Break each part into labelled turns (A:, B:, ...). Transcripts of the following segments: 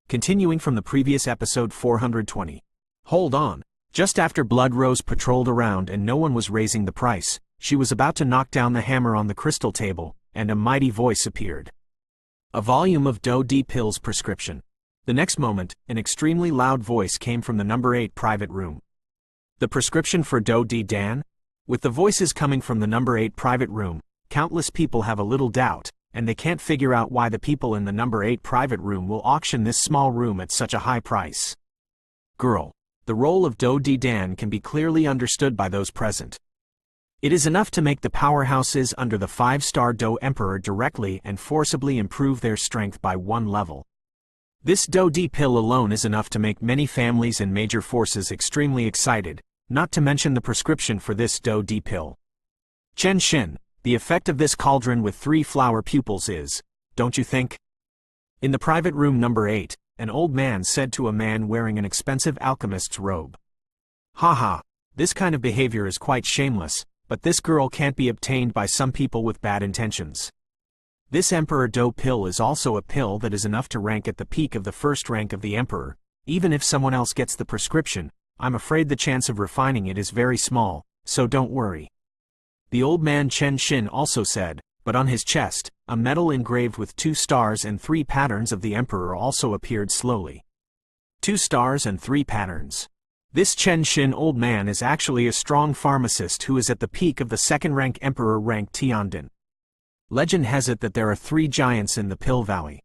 A: Continuing from the previous episode 420. Hold on. Just after Blood Rose patrolled around and no one was raising the price, she was about to knock down the hammer on the crystal table, and a mighty voice appeared. A volume of Btth2 pills prescription. The next moment, an extremely loud voice came from the number 8 private room. The prescription for Btth2 Dan? With the voices coming from the number 8 private room, countless people have a little doubt, and they can't figure out why the people in the number 8 private room will auction this small room at such a high price. Girl. The role of Btth2 Dan can be clearly understood by those present. It is enough to make the powerhouses under the 5-star Btth2 Emperor directly and forcibly improve their strength by 1 level. This Btth2 pill alone is enough to make many families and major forces extremely excited, not to mention the prescription for this Btth2 pill. Chen Xin. The effect of this cauldron with 3 flower pupils is, don't you think? In the private room number 8, an old man said to a man wearing an expensive alchemist's robe. Haha, this kind of behavior is quite shameless, but this girl can't be obtained by some people with bad intentions. This Emperor Btth2 pill is also a pill that is enough to rank at the peak of the first rank of the Emperor. Even if someone else gets the prescription, I'm afraid the chance of refining it is very small, so don't worry. The old man Chen Xin also said, but on his chest, a medal engraved with 2 stars and 3 patterns of the Emperor also appeared slowly. 2 stars and 3 patterns. This Chen Xin old man is actually a strong pharmacist who is at the peak of the 2nd rank Emperor rank Tiandin. Legend has it that there are 3 giants in the Pill Valley.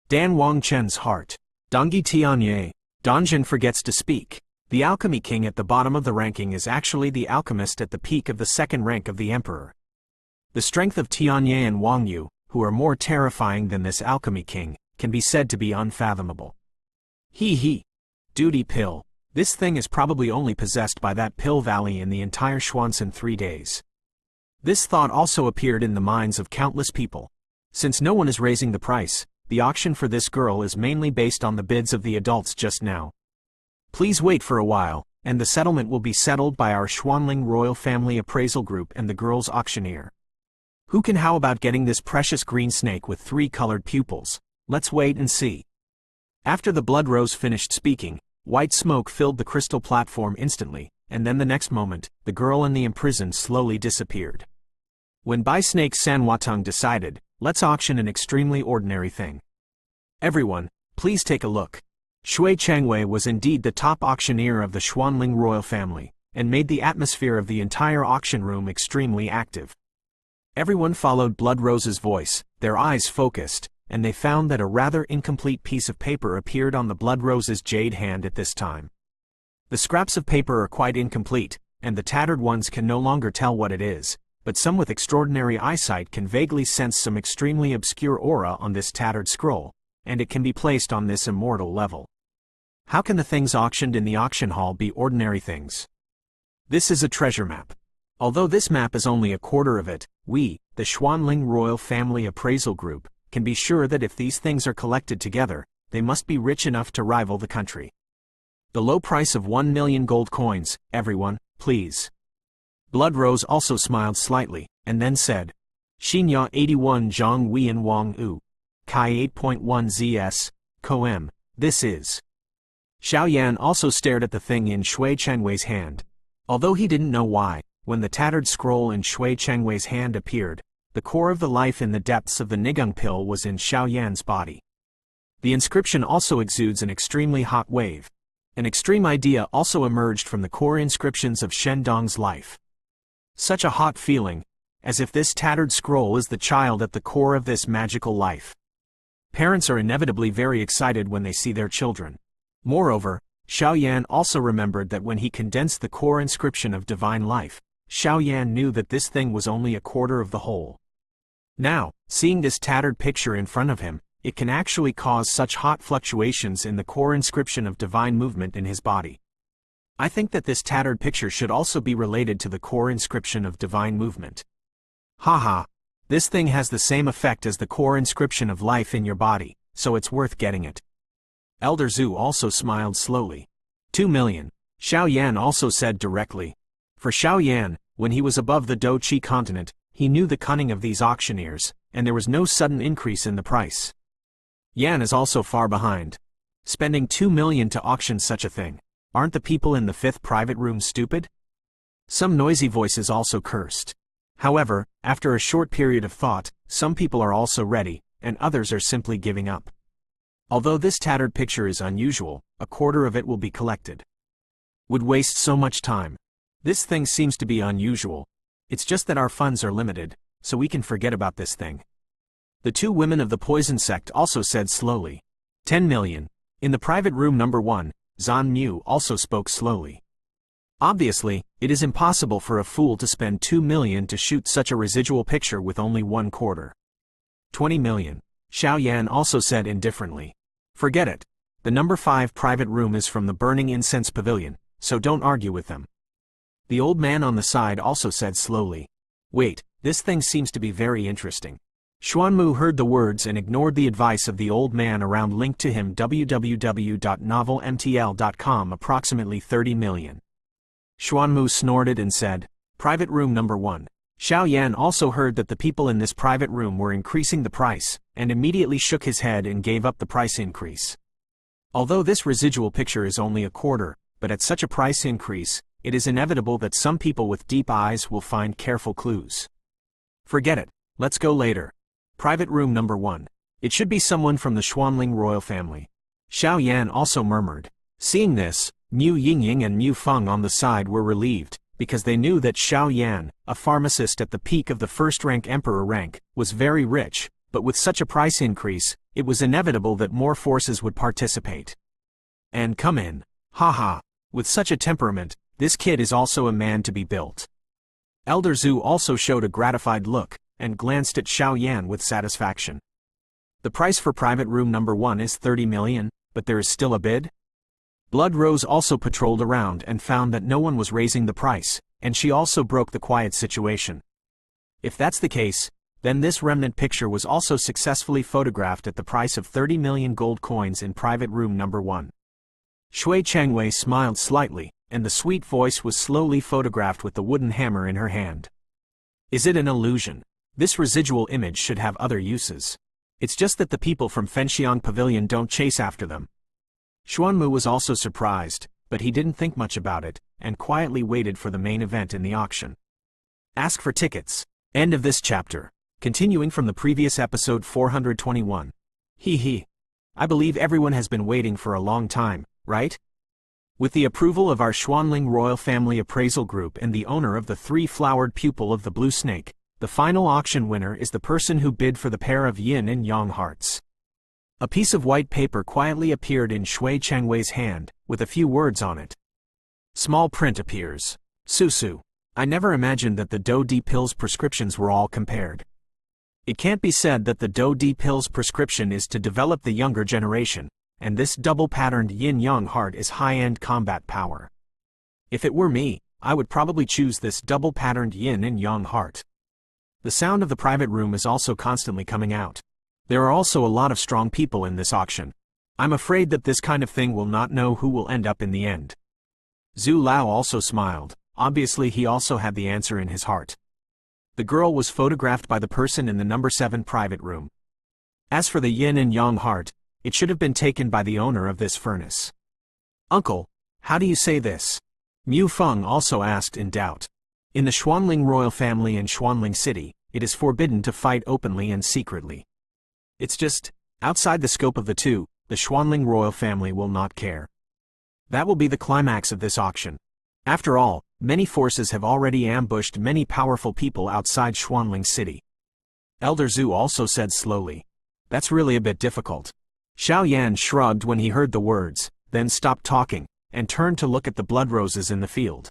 A: Dan Wang Chen's heart. Dongyi Tianye. Donjin forgets to speak. The alchemy king at the bottom of the ranking is actually the alchemist at the peak of the 2nd rank of the Emperor. The strength of Tianye and Wang Yu, who are more terrifying than this alchemy king, can be said to be unfathomable. He. Duty pill. This thing is probably only possessed by that Pill Valley in the entire Schwanson 3 days. This thought also appeared in the minds of countless people. Since no one is raising the price, the auction for this girl is mainly based on the bids of the adults just now. Please wait for a while, and the settlement will be settled by our Schwanling Royal Family Appraisal Group and the girl's auctioneer. How about getting this precious green snake with 3 colored pupils? Let's wait and see. After the Blood Rose finished speaking, white smoke filled the crystal platform instantly, and then the next moment, the girl and the imprisoned slowly disappeared. When Bai Snake Sanwatung decided, let's auction an extremely ordinary thing. Everyone, please take a look. Shui Changwei was indeed the top auctioneer of the Schwanling royal family, and made the atmosphere of the entire auction room extremely active. Everyone followed Blood Rose's voice, their eyes focused, and they found that a rather incomplete piece of paper appeared on the Blood Rose's jade hand at this time. The scraps of paper are quite incomplete, and the tattered ones can no longer tell what it is, but some with extraordinary eyesight can vaguely sense some extremely obscure aura on this tattered scroll, and it can be placed on this immortal level. How can the things auctioned in the auction hall be ordinary things? This is a treasure map. Although this map is only a quarter of it, we, the Schwanling Royal Family Appraisal Group, can be sure that if these things are collected together, they must be rich enough to rival the country. The low price of 1 million gold coins, everyone, please. Blood Rose also smiled slightly, and then said, Xinya 81 Zhang Weian Wang U. Kai 8.1 ZS, Koem, this is. Xiao Yan also stared at the thing in Shui Changwei's hand. Although he didn't know why, when the tattered scroll in Shui Changwei's hand appeared, the core of the life in the depths of the Nigung pill was in Xiao Yan's body. The inscription also exudes an extremely hot wave. An extreme idea also emerged from the core inscriptions of Shendong's life. Such a hot feeling, as if this tattered scroll is the child at the core of this magical life. Parents are inevitably very excited when they see their children. Moreover, Xiao Yan also remembered that when he condensed the core inscription of divine life, Xiao Yan knew that this thing was only a quarter of the whole. Now, seeing this tattered picture in front of him, it can actually cause such hot fluctuations in the core inscription of divine movement in his body. I think that this tattered picture should also be related to the core inscription of divine movement. Haha, this thing has the same effect as the core inscription of life in your body, so it's worth getting it. Elder Zhu also smiled slowly. 2 million, Xiao Yan also said directly. For Xiao Yan, when he was above the Dou Qi continent, he knew the cunning of these auctioneers, and there was no sudden increase in the price. Yan is also far behind. Spending 2 million to auction such a thing. Aren't the people in the 5th private room stupid? Some noisy voices also cursed. However, after a short period of thought, some people are also ready, and others are simply giving up. Although this tattered picture is unusual, a quarter of it will be collected. Would waste so much time. This thing seems to be unusual. It's just that our funds are limited, so we can forget about this thing. The 2 women of the poison sect also said slowly. 10 million. In the private room number 1, Zan Mu also spoke slowly. Obviously, it is impossible for a fool to spend 2 million to shoot such a residual picture with only 1 quarter. 20 million. Xiao Yan also said indifferently. Forget it. The number 5 private room is from the Burning Incense Pavilion, so don't argue with them. The old man on the side also said slowly. Wait, this thing seems to be very interesting. Xuanmu heard the words and ignored the advice of the old man around linked to him www.novelmtl.com approximately 30 million. Xuanmu snorted and said, Private room number 1. Xiao Yan also heard that the people in this private room were increasing the price, and immediately shook his head and gave up the price increase. Although this residual picture is only a quarter, but at such a price increase, it is inevitable that some people with deep eyes will find careful clues. Forget it, let's go later. Private room number 1. It should be someone from the Xuanling royal family. Xiao Yan also murmured. Seeing this, Mu Yingying and Mu Feng on the side were relieved, because they knew that Xiao Yan, a pharmacist at the peak of the first-rank emperor rank, was very rich, but with such a price increase, it was inevitable that more forces would participate. And come in. Haha. With such a temperament, this kid is also a man to be built. Elder Zhu also showed a gratified look, and glanced at Xiao Yan with satisfaction. The price for private room number 1 is 30 million, but there is still a bid? Blood Rose also patrolled around and found that no one was raising the price, and she also broke the quiet situation. If that's the case, then this remnant picture was also successfully photographed at the price of 30 million gold coins in private room number 1. Shui Changwei smiled slightly, and the sweet voice was slowly photographed with the wooden hammer in her hand. Is it an illusion? This residual image should have other uses. It's just that the people from Fenxiang Pavilion don't chase after them. Xuanmu was also surprised, but he didn't think much about it, and quietly waited for the main event in the auction. Ask for tickets. End of this chapter. Continuing from the previous episode 421. Hee. I believe everyone has been waiting for a long time, right? With the approval of our Xuanling royal family appraisal group and the owner of the 3-flowered pupil of the blue snake, the final auction winner is the person who bid for the pair of yin and yang hearts. A piece of white paper quietly appeared in Shui Changwei's hand, with a few words on it. Small print appears. Susu. I never imagined that the Do-D pills prescriptions were all compared. It can't be said that the Do-D pills prescription is to develop the younger generation, and this double-patterned yin-yang heart is high-end combat power. If it were me, I would probably choose this double-patterned yin and yang heart. The sound of the private room is also constantly coming out. There are also a lot of strong people in this auction. I'm afraid that this kind of thing will not know who will end up in the end. Zhu Lao also smiled. Obviously he also had the answer in his heart. The girl was photographed by the person in the number 7 private room. As for the yin and yang heart, it should have been taken by the owner of this furnace. Uncle, how do you say this? Mu Feng also asked in doubt. In the Xuanling royal family in Xuanling City, it is forbidden to fight openly and secretly. It's just, outside the scope of the two, the Xuanling royal family will not care. That will be the climax of this auction. After all, many forces have already ambushed many powerful people outside Xuanling City. Elder Zhu also said slowly. That's really a bit difficult. Xiao Yan shrugged when he heard the words, then stopped talking, and turned to look at the blood roses in the field.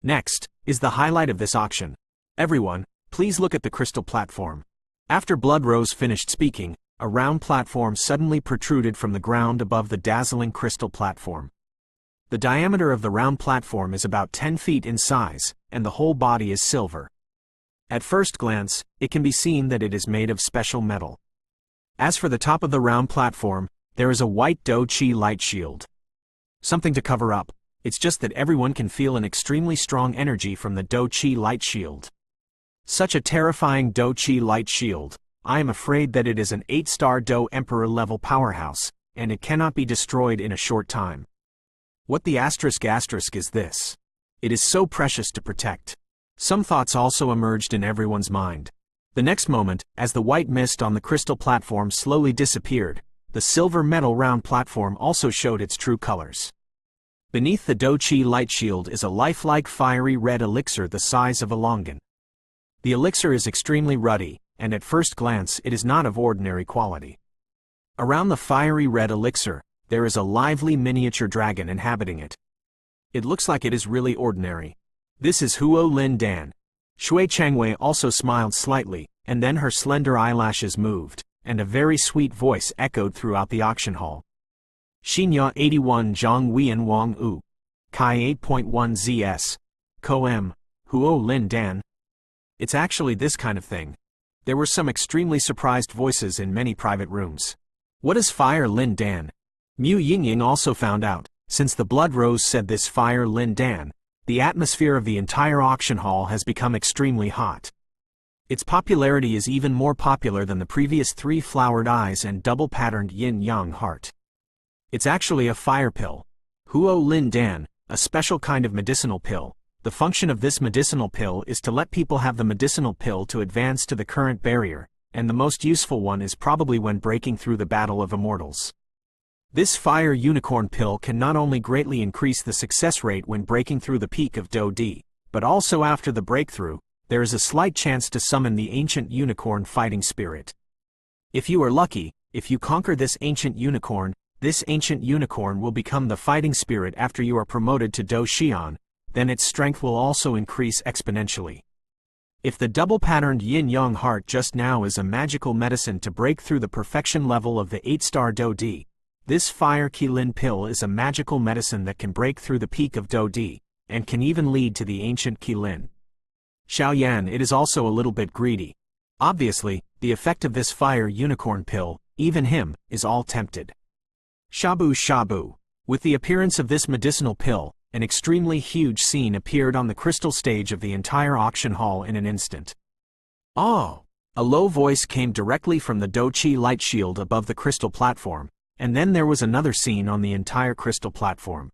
A: Next, is the highlight of this auction. Everyone, please look at the crystal platform. After Blood Rose finished speaking, a round platform suddenly protruded from the ground above the dazzling crystal platform. The diameter of the round platform is about 10 feet in size, and the whole body is silver. At first glance, it can be seen that it is made of special metal. As for the top of the round platform, there is a white Do-Chi light shield. Something to cover up, it's just that everyone can feel an extremely strong energy from the Do-Chi light shield. Such a terrifying Do-Chi light shield, I am afraid that it is an 8-star Do Emperor level powerhouse, and it cannot be destroyed in a short time. What the asterisk is this? It is so precious to protect. Some thoughts also emerged in everyone's mind. The next moment, as the white mist on the crystal platform slowly disappeared, the silver metal round platform also showed its true colors. Beneath the Btth2 light shield is a lifelike fiery red elixir the size of a longan. The elixir is extremely ruddy, and at first glance it is not of ordinary quality. Around the fiery red elixir, there is a lively miniature dragon inhabiting it. It looks like it is really ordinary. This is Huo Lin Dan. Shui Changwei also smiled slightly, and then her slender eyelashes moved, and a very sweet voice echoed throughout the auction hall. Xinya 81 Zhang Wian Wang U. Kai 8.1 ZS. Ko M. Huo Lin Dan. It's actually this kind of thing. There were some extremely surprised voices in many private rooms. What is Fire Lin Dan? Mu Yingying also found out, since the Blood Rose said this Fire Lin Dan, the atmosphere of the entire auction hall has become extremely hot. Its popularity is even more popular than the previous 3 flowered eyes and double-patterned yin-yang heart. It's actually a fire pill. Huo Lin Dan, a special kind of medicinal pill. The function of this medicinal pill is to let people have the medicinal pill to advance to the current barrier, and the most useful one is probably when breaking through the Battle of Immortals. This fire unicorn pill can not only greatly increase the success rate when breaking through the peak of Do-D, but also after the breakthrough, there is a slight chance to summon the ancient unicorn fighting spirit. If you are lucky, if you conquer this ancient unicorn will become the fighting spirit after you are promoted to Do Xian, then its strength will also increase exponentially. If the double-patterned yin-yang heart just now is a magical medicine to break through the perfection level of the 8-star Do-D, this Fire Qilin pill is a magical medicine that can break through the peak of Do-D, and can even lead to the ancient Qilin. Xiaoyan, it is also a little bit greedy. Obviously, the effect of this fire unicorn pill, even him, is all tempted. Shabu. With the appearance of this medicinal pill, an extremely huge scene appeared on the crystal stage of the entire auction hall in an instant. Oh! A low voice came directly from the Btth2 light shield above the crystal platform, and then there was another scene on the entire crystal platform.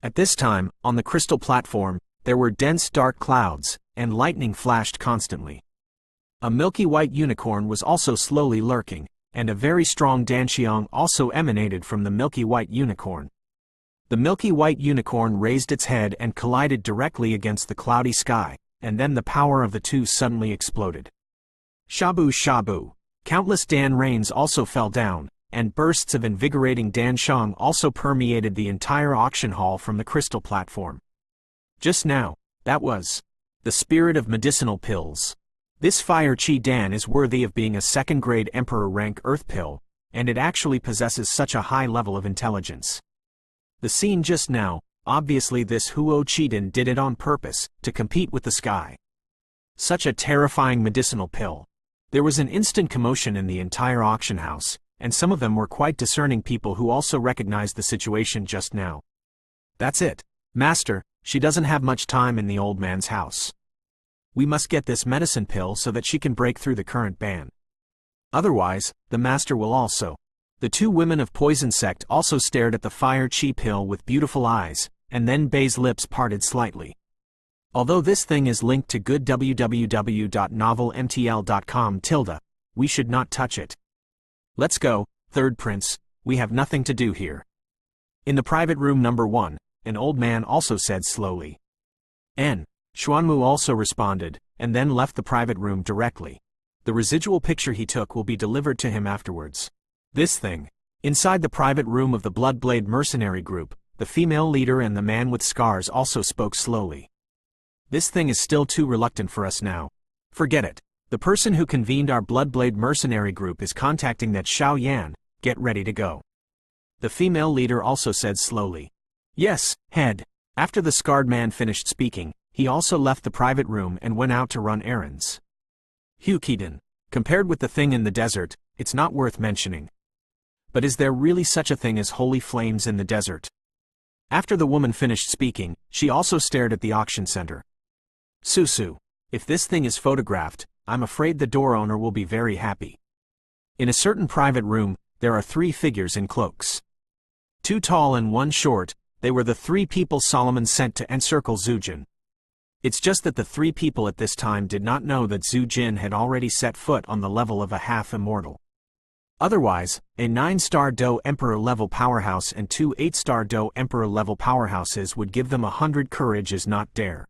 A: At this time, on the crystal platform, there were dense dark clouds, and lightning flashed constantly. A milky white unicorn was also slowly lurking, and a very strong danxiang also emanated from the milky white unicorn. The milky white unicorn raised its head and collided directly against the cloudy sky, and then the power of the two suddenly exploded. Shabu. Countless Dan rains also fell down, and bursts of invigorating danshang also permeated the entire auction hall from the crystal platform. Just now, that was the spirit of medicinal pills. This Fire Qi Dan is worthy of being a second-grade Emperor rank Earth pill, and it actually possesses such a high level of intelligence. The scene just now, obviously this Huo Qiden did it on purpose, to compete with the sky. Such a terrifying medicinal pill. There was an instant commotion in the entire auction house, and some of them were quite discerning people who also recognized the situation just now. That's it, Master, she doesn't have much time in the old man's house. We must get this medicine pill so that she can break through the current ban. Otherwise, the Master will also. The 2 women of Poison Sect also stared at the Fire Qi pill with beautiful eyes, and then Bei's lips parted slightly. Although this thing is linked to good www.novelmtl.com, we should not touch it. Let's go, Third Prince, we have nothing to do here. In the private room number 1, an old man also said slowly. Xuanmu also responded, and then left the private room directly. The residual picture he took will be delivered to him afterwards. This thing. Inside the private room of the Bloodblade mercenary group, the female leader and the man with scars also spoke slowly. This thing is still too reluctant for us now. Forget it. The person who convened our Bloodblade mercenary group is contacting that Xiaoyan, get ready to go. The female leader also said slowly. Yes, head. After the scarred man finished speaking, he also left the private room and went out to run errands. Hukiden. Compared with the thing in the desert, it's not worth mentioning. But is there really such a thing as holy flames in the desert? After the woman finished speaking, she also stared at the auction center. Susu. If this thing is photographed, I'm afraid the door owner will be very happy. In a certain private room, there are 3 figures in cloaks. 2 tall and 1 short, they were the 3 people Solomon sent to encircle Zhu Jin. It's just that the 3 people at this time did not know that Zhu Jin had already set foot on the level of a half-immortal. Otherwise, a 9-star Do Emperor level powerhouse and 2 8-star Do Emperor level powerhouses would give them 100 courage is not dare.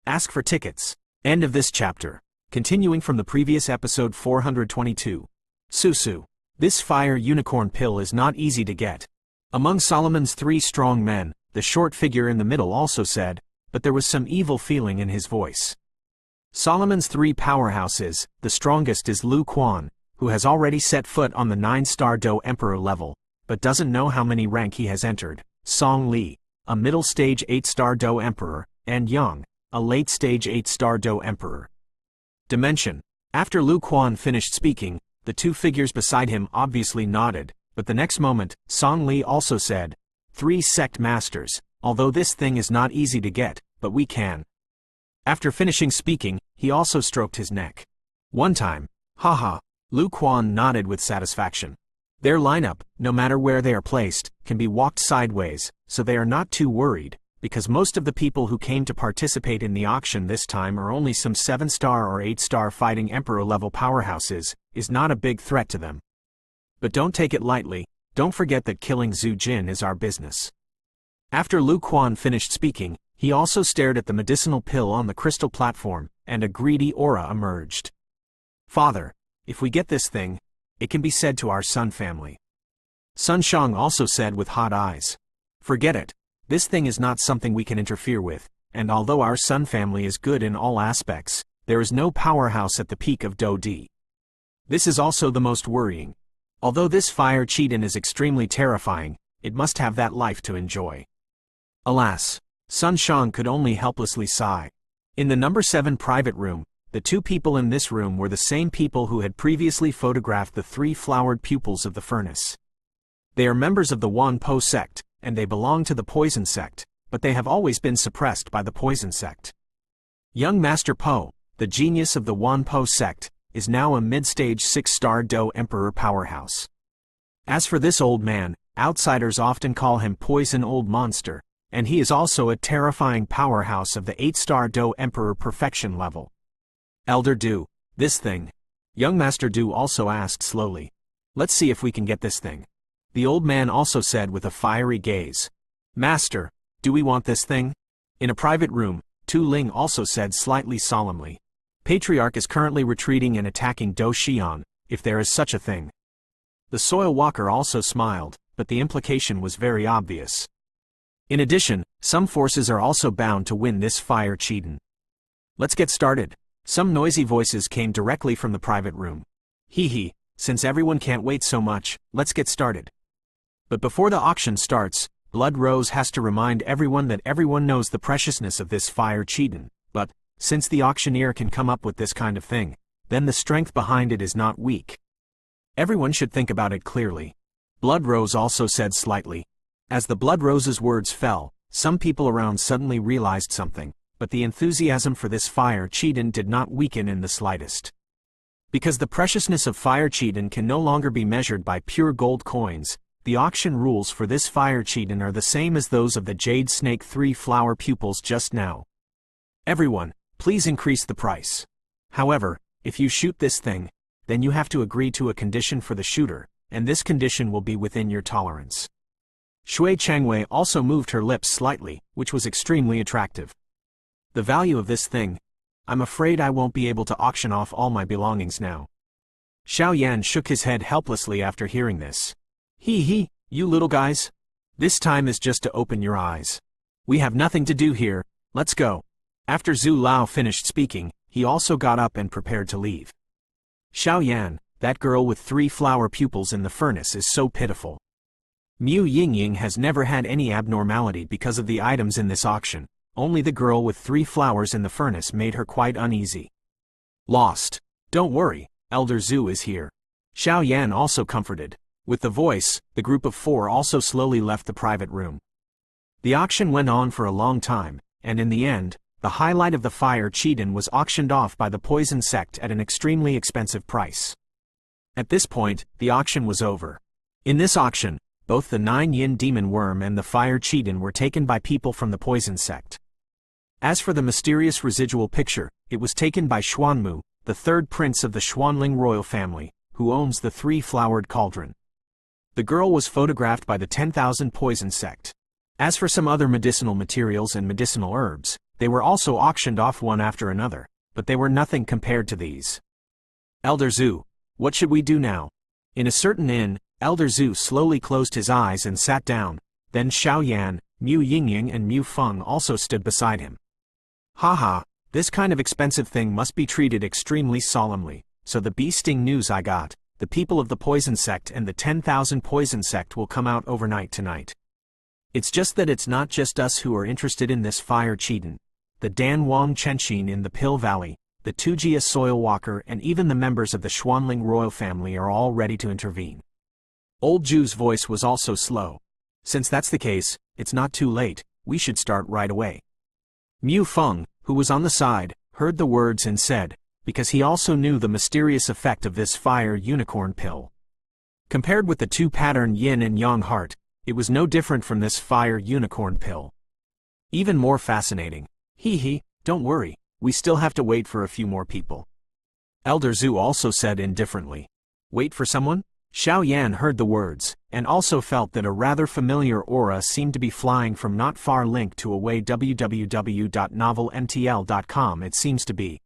A: Ask for tickets. End of this chapter. Continuing from the previous episode 422. Susu. This fire unicorn pill is not easy to get. Among Solomon's 3 strong men, the short figure in the middle also said, but there was some evil feeling in his voice. Solomon's 3 powerhouses, the strongest is Lu Quan, who has already set foot on the 9-star Do Emperor level, but doesn't know how many rank he has entered, Song Li, a middle-stage 8-star Do Emperor, and Yang, a late-stage 8-star Do Emperor. Dimension. After Lu Quan finished speaking, the 2 figures beside him obviously nodded, but the next moment, Song Li also said, 3 sect masters, although this thing is not easy to get, but we can. After finishing speaking, he also stroked his neck. One time, haha, Lu Quan nodded with satisfaction. Their lineup, no matter where they are placed, can be walked sideways, so they are not too worried, because most of the people who came to participate in the auction this time are only some 7-star or 8-star fighting Emperor-level powerhouses, is not a big threat to them. But don't take it lightly, don't forget that killing Zhu Jin is our business. After Lu Quan finished speaking, he also stared at the medicinal pill on the crystal platform, and a greedy aura emerged. Father, if we get this thing, it can be said to our Sun family. Sun Shang also said with hot eyes. Forget it, this thing is not something we can interfere with, and although our Sun family is good in all aspects, there is no powerhouse at the peak of Do Di. This is also the most worrying. Although this fire Cheatin is extremely terrifying, it must have that life to enjoy. Alas, Sun Shang could only helplessly sigh. In the number 7 private room, the 2 people in this room were the same people who had previously photographed the 3 flowered pupils of the furnace. They are members of the Wan Po sect, and they belong to the Poison sect, but they have always been suppressed by the Poison sect. Young Master Po, the genius of the Wan Po sect, is now a mid-stage 6-star Do Emperor powerhouse. As for this old man, outsiders often call him Poison Old Monster, and he is also a terrifying powerhouse of the 8-star Do Emperor perfection level. Elder Du, this thing. Young Master Du also asked slowly. Let's see if we can get this thing. The old man also said with a fiery gaze. Master, do we want this thing? In a private room, Tu Ling also said slightly solemnly. Patriarch is currently retreating and attacking Do Xian, if there is such a thing. The Soil Walker also smiled, but the implication was very obvious. In addition, some forces are also bound to win this fire Cheatin. Let's get started. Some noisy voices came directly from the private room. Hee, since everyone can't wait so much, let's get started. But before the auction starts, Blood Rose has to remind everyone that everyone knows the preciousness of this fire Cheatin, but, since the auctioneer can come up with this kind of thing, then the strength behind it is not weak. Everyone should think about it clearly. Blood Rose also said slightly. As the Blood Rose's words fell, some people around suddenly realized something, but the enthusiasm for this fire Cheatin did not weaken in the slightest. Because the preciousness of fire Cheatin can no longer be measured by pure gold coins, the auction rules for this fire Cheatin are the same as those of the Jade Snake 3 flower pupils just now. Everyone, please increase the price. However, if you shoot this thing, then you have to agree to a condition for the shooter, and this condition will be within your tolerance. Shui Changwei also moved her lips slightly, which was extremely attractive. The value of this thing? I'm afraid I won't be able to auction off all my belongings now. Xiao Yan shook his head helplessly after hearing this. Hee, you little guys. This time is just to open your eyes. We have nothing to do here, let's go. After Zhu Lao finished speaking, he also got up and prepared to leave. Xiao Yan, that girl with 3 flower pupils in the furnace is so pitiful. Mu Yingying has never had any abnormality because of the items in this auction, only the girl with 3 flowers in the furnace made her quite uneasy. Lost. Don't worry, Elder Zhu is here. Xiao Yan also comforted. With the voice, the group of 4 also slowly left the private room. The auction went on for a long time, and in the end, the highlight of the fire Cheatin was auctioned off by the Poison sect at an extremely expensive price. At this point, the auction was over. In this auction, both the 9-yin demon worm and the fire cheetah were taken by people from the poison sect. As for the mysterious residual picture, it was taken by Xuanmu, the third prince of the Xuanling royal family, who owns the 3-flowered cauldron. The girl was photographed by the 10,000 poison sect. As for some other medicinal materials and medicinal herbs, they were also auctioned off one after another, but they were nothing compared to these. Elder Zhu, what should we do now? In a certain inn, Elder Zhu slowly closed his eyes and sat down, then Xiao Yan, Mu Yingying and Mu Feng also stood beside him. Haha, this kind of expensive thing must be treated extremely solemnly, so the bee-sting news I got, the people of the poison sect and the 10,000 poison sect will come out overnight tonight. It's just that it's not just us who are interested in this fire cheetah. The Dan Wang Chenxin in the Pill Valley, the Tujia Soil Walker and even the members of the Xuanling royal family are all ready to intervene. Old Zhu's voice was also slow. Since that's the case, it's not too late, we should start right away. Mu Feng, who was on the side, heard the words and said, because he also knew the mysterious effect of this fire unicorn pill. Compared with the two-pattern yin and yang heart, it was no different from this fire unicorn pill. Even more fascinating. Hee, don't worry, we still have to wait for a few more people. Elder Zhu also said indifferently. Wait for someone? Xiao Yan heard the words, and also felt that a rather familiar aura seemed to be flying from not far. Link to away www.novelmtl.com. It seems to be.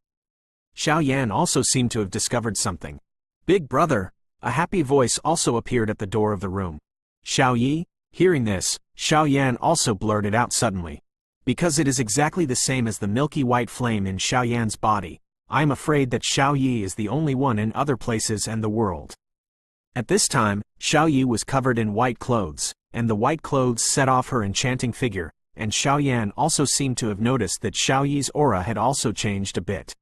A: Xiao Yan also seemed to have discovered something. Big brother! A happy voice also appeared at the door of the room. Xiao Yi? Hearing this, Xiao Yan also blurted out suddenly. Because it is exactly the same as the milky white flame in Xiao Yan's body, I am afraid that Xiao Yi is the only one in other places and the world. At this time, Xiao Yi was covered in white clothes, and the white clothes set off her enchanting figure, and Xiao Yan also seemed to have noticed that Xiao Yi's aura had also changed a bit.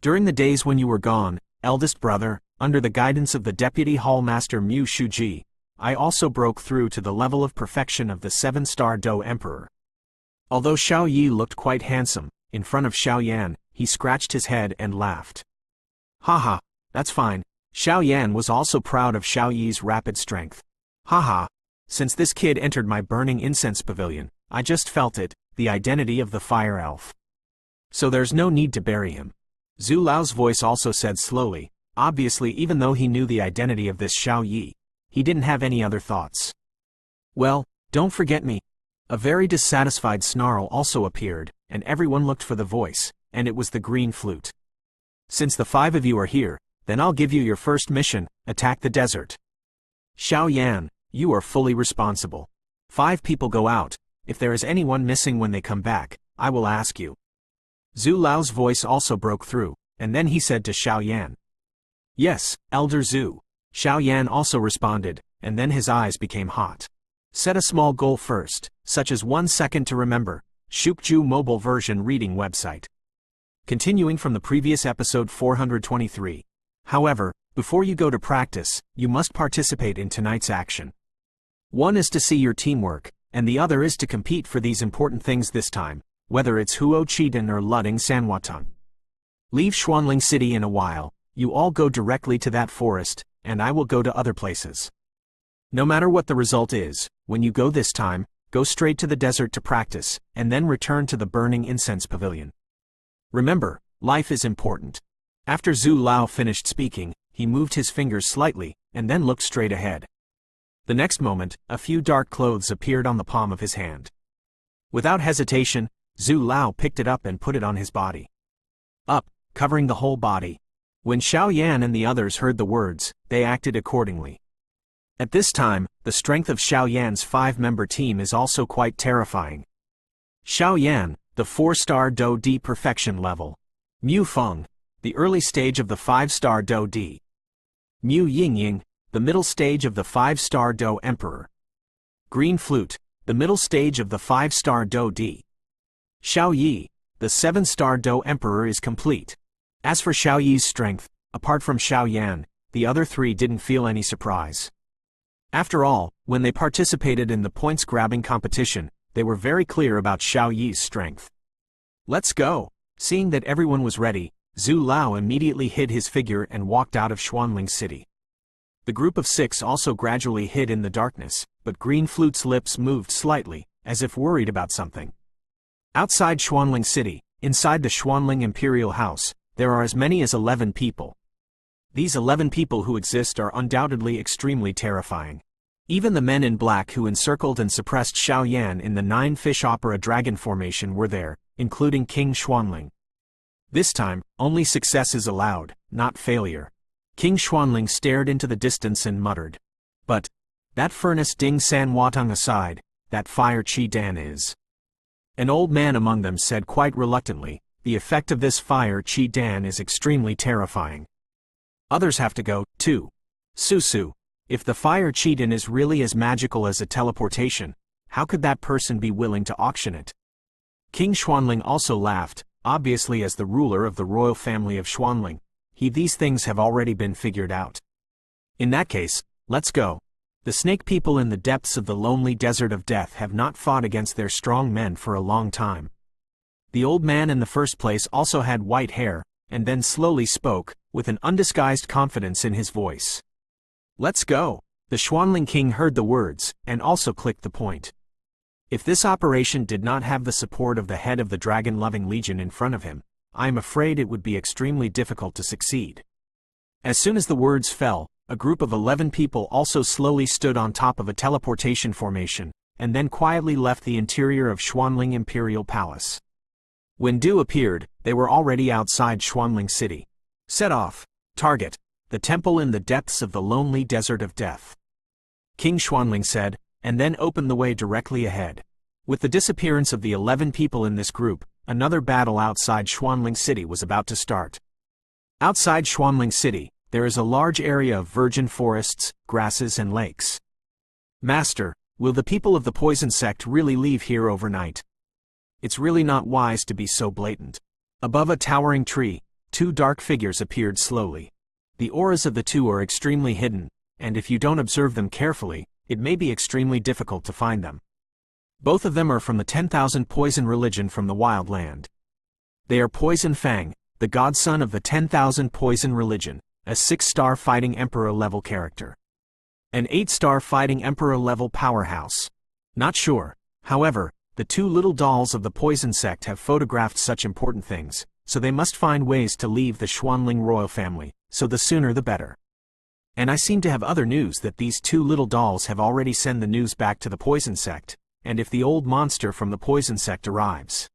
A: During the days when you were gone, eldest brother, under the guidance of the Deputy Hallmaster Mu Shuji, I also broke through to the level of perfection of the 7-star Do Emperor. Although Xiao Yi looked quite handsome, in front of Xiao Yan, he scratched his head and laughed. Haha, that's fine. Xiao Yan was also proud of Xiao Yi's rapid strength. Haha, since this kid entered my burning incense pavilion, I just felt it, the identity of the fire elf. So there's no need to bury him. Zhu Lao's voice also said slowly, obviously even though he knew the identity of this Xiao Yi, he didn't have any other thoughts. Well, don't forget me. A very dissatisfied snarl also appeared, and everyone looked for the voice, and it was the green flute. Since the 5 of you are here, then I'll give you your first mission, attack the desert. Xiao Yan, you are fully responsible. 5 people go out, if there is anyone missing when they come back, I will ask you. Zhu Lao's voice also broke through, and then he said to Xiao Yan. Yes, Elder Zhu. Xiao Yan also responded, and then his eyes became hot. Set a small goal first, such as 1 second to remember. Shukju mobile version reading website. Continuing from the previous episode 423. However, before you go to practice, you must participate in tonight's action. One is to see your teamwork, and the other is to compete for these important things this time, whether it's Huo Chidan or Luding Sanwatan. Leave Xuanling City in a while, you all go directly to that forest, and I will go to other places. No matter what the result is, when you go this time, go straight to the desert to practice, and then return to the burning incense pavilion. Remember, life is important. After Zhu Lao finished speaking, he moved his fingers slightly, and then looked straight ahead. The next moment, a few dark clothes appeared on the palm of his hand. Without hesitation, Zhu Lao picked it up and put it on his body. Up, covering the whole body. When Xiao Yan and the others heard the words, they acted accordingly. At this time, the strength of Xiao Yan's 5-member team is also quite terrifying. Xiao Yan, the 4-star Do D perfection level. Mu Feng, the early stage of the 5-star Do D. Mu Yingying, the middle stage of the 5-star Do Emperor. Green Flute, the middle stage of the 5-star Do D. Xiao Yi, the 7-star Do Emperor is complete. As for Xiao Yi's strength, apart from Xiao Yan, the other 3 didn't feel any surprise. After all, when they participated in the points-grabbing competition, they were very clear about Xiao Yi's strength. Let's go! Seeing that everyone was ready, Zhu Lao immediately hid his figure and walked out of Xuanling City. The group of 6 also gradually hid in the darkness, but Green Flute's lips moved slightly, as if worried about something. Outside Xuanling City, inside the Xuanling Imperial House, there are as many as 11 people. These 11 people who exist are undoubtedly extremely terrifying. Even the men in black who encircled and suppressed Xiao Yan in the 9-fish opera dragon formation were there, including King Xuanling. This time, only success is allowed, not failure. King Xuanling stared into the distance and muttered. But that furnace Ding San Watang aside, that fire Qi Dan is. An old man among them said quite reluctantly, the effect of this fire Qi Dan is extremely terrifying. Others have to go, too. Su, if the fire Qi Dan is really as magical as a teleportation, how could that person be willing to auction it? King Xuanling also laughed, obviously as the ruler of the royal family of Xuanling. These things have already been figured out. In that case, let's go. The snake people in the depths of the lonely desert of death have not fought against their strong men for a long time. The old man in the first place also had white hair, and then slowly spoke, with an undisguised confidence in his voice. Let's go. The Xuanling king heard the words, and also clicked the point. If this operation did not have the support of the head of the dragon-loving legion in front of him, I am afraid it would be extremely difficult to succeed. As soon as the words fell, a group of 11 people also slowly stood on top of a teleportation formation, and then quietly left the interior of Xuanling Imperial Palace. When Du appeared, they were already outside Xuanling City. Set off. Target. The temple in the depths of the lonely desert of death. King Xuanling said, and then opened the way directly ahead. With the disappearance of the 11 people in this group, another battle outside Xuanling City was about to start. Outside Xuanling City, there is a large area of virgin forests, grasses and lakes. Master, will the people of the poison sect really leave here overnight? It's really not wise to be so blatant. Above a towering tree, 2 dark figures appeared slowly. The auras of the 2 are extremely hidden, and if you don't observe them carefully, it may be extremely difficult to find them. Both of them are from the 10,000 poison religion from the Wild Land. They are Poison Fang, the godson of the 10,000 poison religion, a 6-star fighting emperor level character. An 8-star fighting emperor level powerhouse. Not sure, however, the 2 little dolls of the poison sect have photographed such important things, so they must find ways to leave the Xuanling royal family, so the sooner the better. And I seem to have other news that these 2 little dolls have already sent the news back to the poison sect, and if the old monster from the poison sect arrives.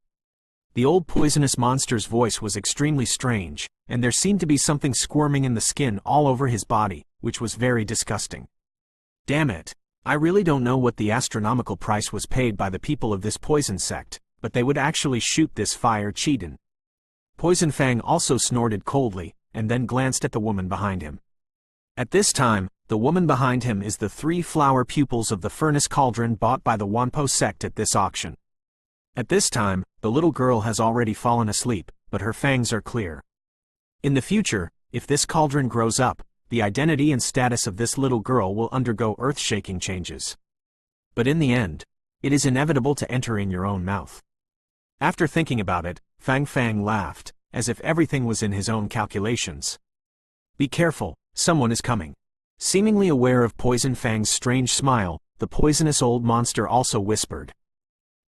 A: The old poisonous monster's voice was extremely strange, and there seemed to be something squirming in the skin all over his body, which was very disgusting. Damn it. I really don't know what the astronomical price was paid by the people of this poison sect, but they would actually shoot this fire Qi Dan. Poison Fang also snorted coldly, and then glanced at the woman behind him. At this time, the woman behind him is the 3 flower pupils of the furnace cauldron bought by the Wanpo sect at this auction. At this time, the little girl has already fallen asleep, but her fangs are clear. In the future, if this cauldron grows up, the identity and status of this little girl will undergo earth-shaking changes. But in the end, it is inevitable to enter in your own mouth. After thinking about it, Fang laughed, as if everything was in his own calculations. Be careful, someone is coming. Seemingly aware of Poison Fang's strange smile, the poisonous old monster also whispered.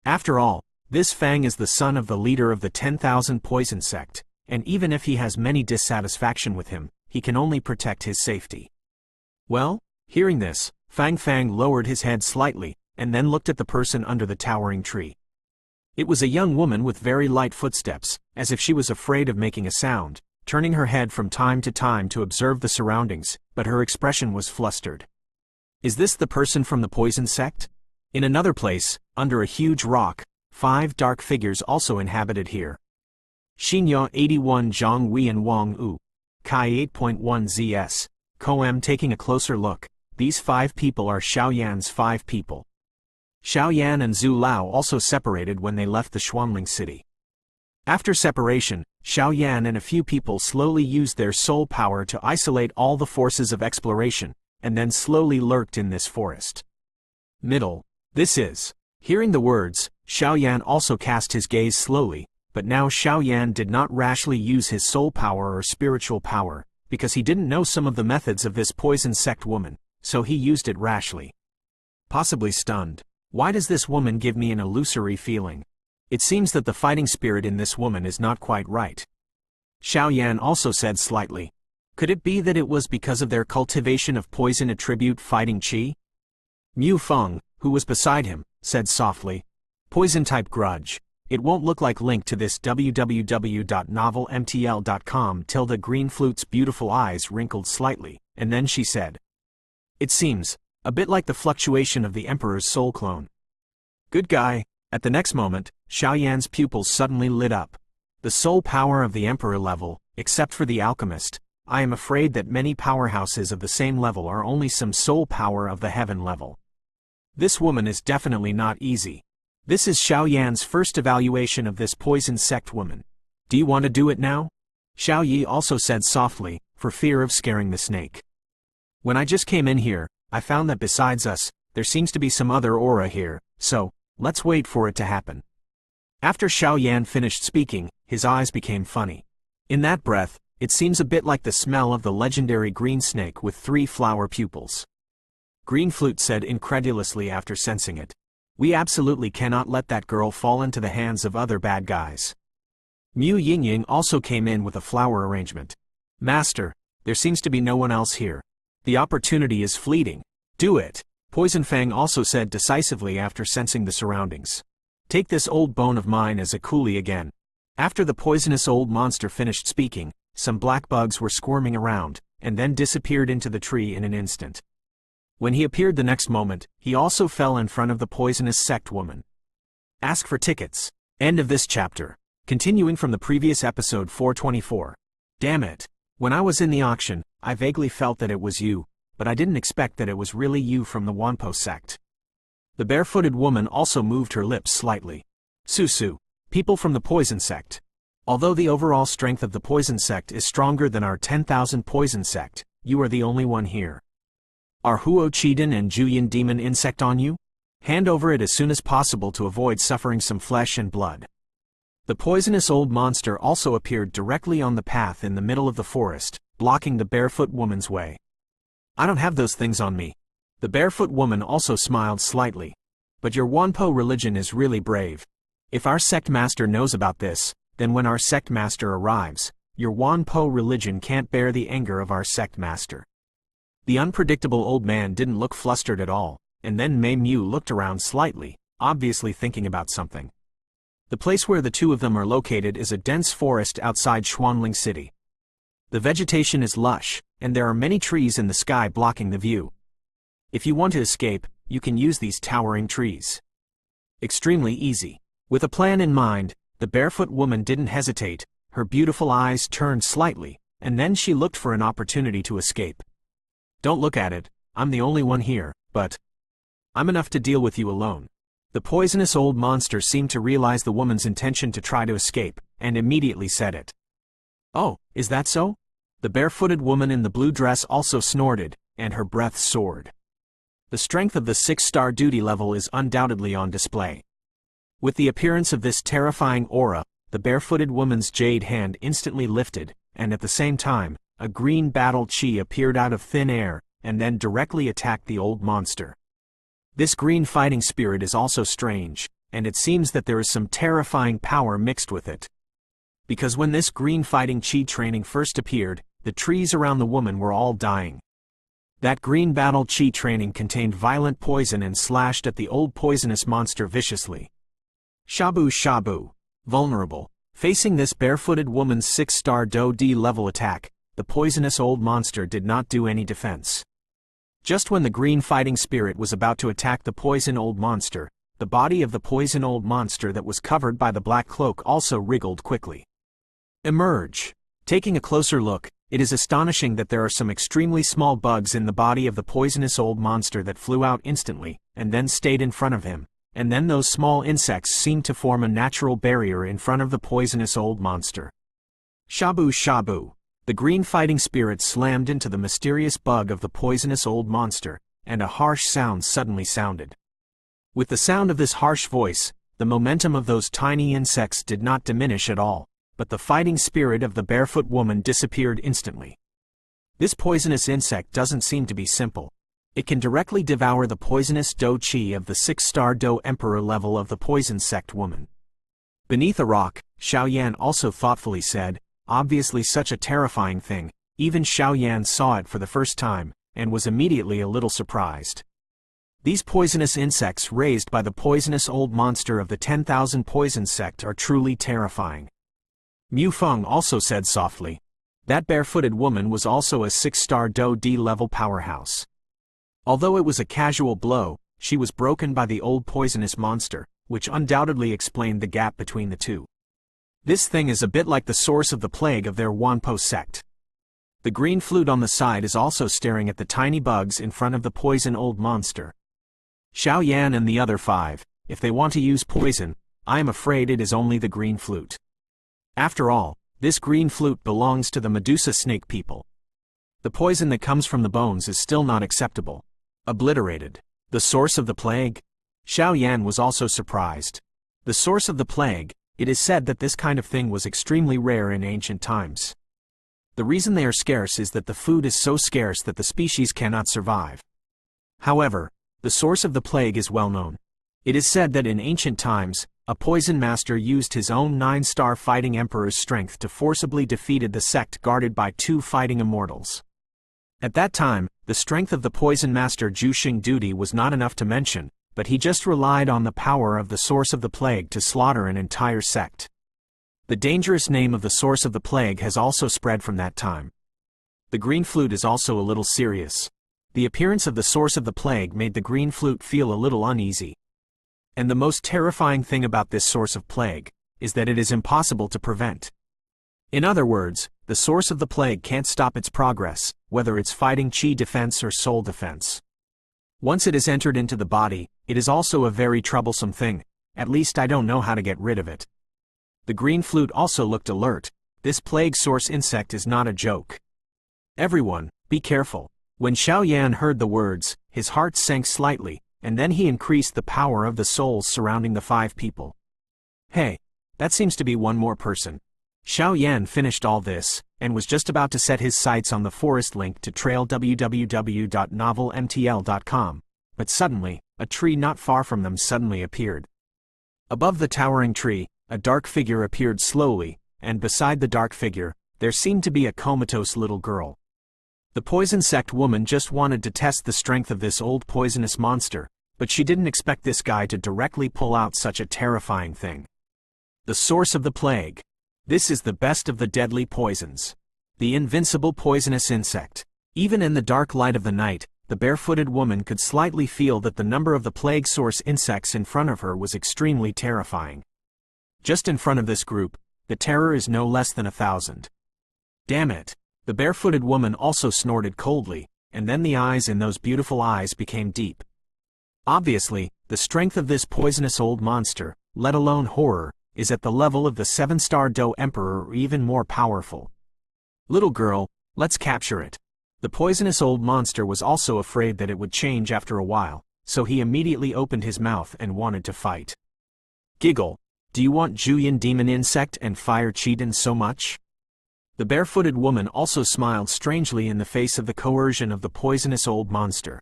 A: After all, this Fang is the son of the leader of the 10,000 poison sect, and even if he has many dissatisfaction with him, he can only protect his safety. Well, hearing this, Fang lowered his head slightly, and then looked at the person under the towering tree. It was a young woman with very light footsteps, as if she was afraid of making a sound, turning her head from time to time to observe the surroundings, but her expression was flustered. Is this the person from the poison sect? In another place, under a huge rock, 5 dark figures also inhabited here. Xinya 81 Zhang Wei and Wang Wu. Kai 8.1 ZS. Koem taking a closer look, these 5 people are Xiao Yan's 5 people. Xiao Yan and Zhu Lao also separated when they left the Xuanling city. After separation, Xiao Yan and a few people slowly used their soul power to isolate all the forces of exploration, and then slowly lurked in this forest. Middle. This is. Hearing the words, Xiao Yan also cast his gaze slowly, but now Xiao Yan did not rashly use his soul power or spiritual power, because he didn't know some of the methods of this poison sect woman, so he used it rashly. Possibly stunned. Why does this woman give me an illusory feeling? It seems that the fighting spirit in this woman is not quite right. Xiao Yan also said slightly. Could it be that it was because of their cultivation of poison attribute fighting qi? Mu Feng, who was beside him, said softly. Poison-type grudge. It won't look like link to this www.novelmtl.com. Tilda Greenflute's beautiful eyes wrinkled slightly, and then she said. It seems a bit like the fluctuation of the Emperor's soul clone. Good guy. At the next moment, Xiao Yan's pupils suddenly lit up. The soul power of the Emperor level, except for the alchemist, I am afraid that many powerhouses of the same level are only some soul power of the heaven level. This woman is definitely not easy. This is Xiao Yan's first evaluation of this poison sect woman. Do you want to do it now? Xiao Yi also said softly, for fear of scaring the snake. When I just came in here, I found that besides us, there seems to be some other aura here, so, let's wait for it to happen. After Xiao Yan finished speaking, his eyes became funny. In that breath, it seems a bit like the smell of the legendary green snake with 3 flower pupils. Greenflute said incredulously after sensing it. We absolutely cannot let that girl fall into the hands of other bad guys. Mu Yingying also came in with a flower arrangement. Master, there seems to be no one else here. The opportunity is fleeting. Do it. Poison Fang also said decisively after sensing the surroundings. Take this old bone of mine as a coolie again. After the poisonous old monster finished speaking, some black bugs were squirming around, and then disappeared into the tree in an instant. When he appeared the next moment, he also fell in front of the poisonous sect woman. Ask for tickets. End of this chapter. Continuing from the previous episode 424. Damn it. When I was in the auction, I vaguely felt that it was you, but I didn't expect that it was really you from the Wanpo sect. The barefooted woman also moved her lips slightly. Susu, people from the poison sect. Although the overall strength of the poison sect is stronger than our 10,000 poison sect, you are the only one here. Are Huo Chiden and Juyin demon insect on you? Hand over it as soon as possible to avoid suffering some flesh and blood. The poisonous old monster also appeared directly on the path in the middle of the forest, blocking the barefoot woman's way. I don't have those things on me. The barefoot woman also smiled slightly. But your Wanpo religion is really brave. If our sect master knows about this, then when our sect master arrives, your Wanpo religion can't bear the anger of our sect master. The unpredictable old man didn't look flustered at all, and then Mei Mu looked around slightly, obviously thinking about something. The place where the two of them are located is a dense forest outside Xuanling City. The vegetation is lush, and there are many trees in the sky blocking the view. If you want to escape, you can use these towering trees. Extremely easy. With a plan in mind, the barefoot woman didn't hesitate, her beautiful eyes turned slightly, and then she looked for an opportunity to escape. Don't look at it, I'm the only one here, but I'm enough to deal with you alone. The poisonous old monster seemed to realize the woman's intention to try to escape, and immediately said it. Oh, is that so? The barefooted woman in the blue dress also snorted, and her breath soared. The strength of the 6-star duty level is undoubtedly on display. With the appearance of this terrifying aura, the barefooted woman's jade hand instantly lifted, and at the same time, a green battle chi appeared out of thin air, and then directly attacked the old monster. This green fighting spirit is also strange, and it seems that there is some terrifying power mixed with it. Because when this green fighting chi training first appeared, the trees around the woman were all dying. That green battle chi training contained violent poison and slashed at the old poisonous monster viciously. Shabu Shabu. Vulnerable. Facing this barefooted woman's 6-star Do D level attack, the poisonous old monster did not do any defense. Just when the green fighting spirit was about to attack the poison old monster, the body of the poison old monster that was covered by the black cloak also wriggled quickly. Emerge. Taking a closer look, it is astonishing that there are some extremely small bugs in the body of the poisonous old monster that flew out instantly, and then stayed in front of him, and then those small insects seemed to form a natural barrier in front of the poisonous old monster. Shabu Shabu. The green fighting spirit slammed into the mysterious bug of the poisonous old monster, and a harsh sound suddenly sounded. With the sound of this harsh voice, the momentum of those tiny insects did not diminish at all, but the fighting spirit of the barefoot woman disappeared instantly. This poisonous insect doesn't seem to be simple. It can directly devour the poisonous Do Chi of the 6-star Do Emperor level of the poison sect woman. Beneath a rock, Xiao Yan also thoughtfully said, obviously such a terrifying thing, even Xiao Yan saw it for the first time, and was immediately a little surprised. These poisonous insects raised by the poisonous old monster of the 10,000 poison sect are truly terrifying. Mu Feng also said softly. That barefooted woman was also a 6-star Do D level powerhouse. Although it was a casual blow, she was broken by the old poisonous monster, which undoubtedly explained the gap between the two. This thing is a bit like the source of the plague of their Wanpo sect. The green flute on the side is also staring at the tiny bugs in front of the poison old monster. Xiao Yan and the other 5, if they want to use poison, I am afraid it is only the green flute. After all, this green flute belongs to the Medusa snake people. The poison that comes from the bones is still not acceptable. Obliterated. The source of the plague? Xiao Yan was also surprised. The source of the plague, it is said that this kind of thing was extremely rare in ancient times. The reason they are scarce is that the food is so scarce that the species cannot survive. However, the source of the plague is well known. It is said that in ancient times, a poison master used his own 9-star fighting emperor's strength to forcibly defeated the sect guarded by 2 fighting immortals. At that time, the strength of the poison master Zhu Xing Duty was not enough to mention, but he just relied on the power of the source of the plague to slaughter an entire sect. The dangerous name of the source of the plague has also spread from that time. The green flute is also a little serious. The appearance of the source of the plague made the green flute feel a little uneasy. And the most terrifying thing about this source of plague is that it is impossible to prevent. In other words, the source of the plague can't stop its progress, whether it's fighting chi defense or soul defense. Once it is entered into the body, it is also a very troublesome thing. At least I don't know how to get rid of it. The green flute also looked alert. This plague source insect is not a joke. Everyone, be careful. When Xiao Yan heard the words, his heart sank slightly, and then he increased the power of the souls surrounding the 5 people. Hey, that seems to be one more person. Xiao Yan finished all this, and was just about to set his sights on the forest link to trail www.novelmtl.com, but suddenly, a tree not far from them suddenly appeared. Above the towering tree, a dark figure appeared slowly, and beside the dark figure, there seemed to be a comatose little girl. The poison sect woman just wanted to test the strength of this old poisonous monster, but she didn't expect this guy to directly pull out such a terrifying thing. The source of the plague. This is the best of the deadly poisons. The invincible poisonous insect. Even in the dark light of the night, the barefooted woman could slightly feel that the number of the plague source insects in front of her was extremely terrifying. Just in front of this group, the terror is no less than 1,000. Damn it. The barefooted woman also snorted coldly, and then the eyes in those beautiful eyes became deep. Obviously, the strength of this poisonous old monster, let alone horror, is at the level of the 7-star Do Emperor or even more powerful. Little girl, let's capture it. The poisonous old monster was also afraid that it would change after a while, so he immediately opened his mouth and wanted to fight. Giggle, do you want Juyin demon insect and fire Cheetan so much? The barefooted woman also smiled strangely in the face of the coercion of the poisonous old monster.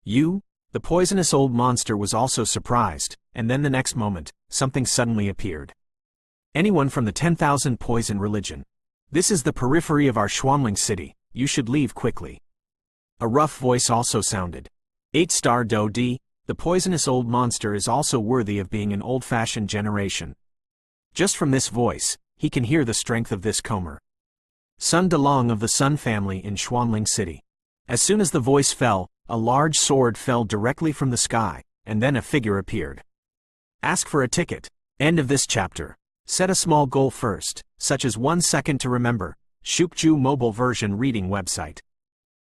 A: You? The poisonous old monster was also surprised, and then the next moment, something suddenly appeared. Anyone from the 10,000 poison religion. This is the periphery of our Xuanling city, you should leave quickly. A rough voice also sounded. 8-star Do D, the poisonous old monster is also worthy of being an old-fashioned generation. Just from this voice, he can hear the strength of this comer. Sun Delong of the Sun family in Xuanling City. As soon as the voice fell, a large sword fell directly from the sky, and then a figure appeared. Ask for a ticket. End of this chapter. Set a small goal first, such as 1 second to remember. Shukju mobile version reading website.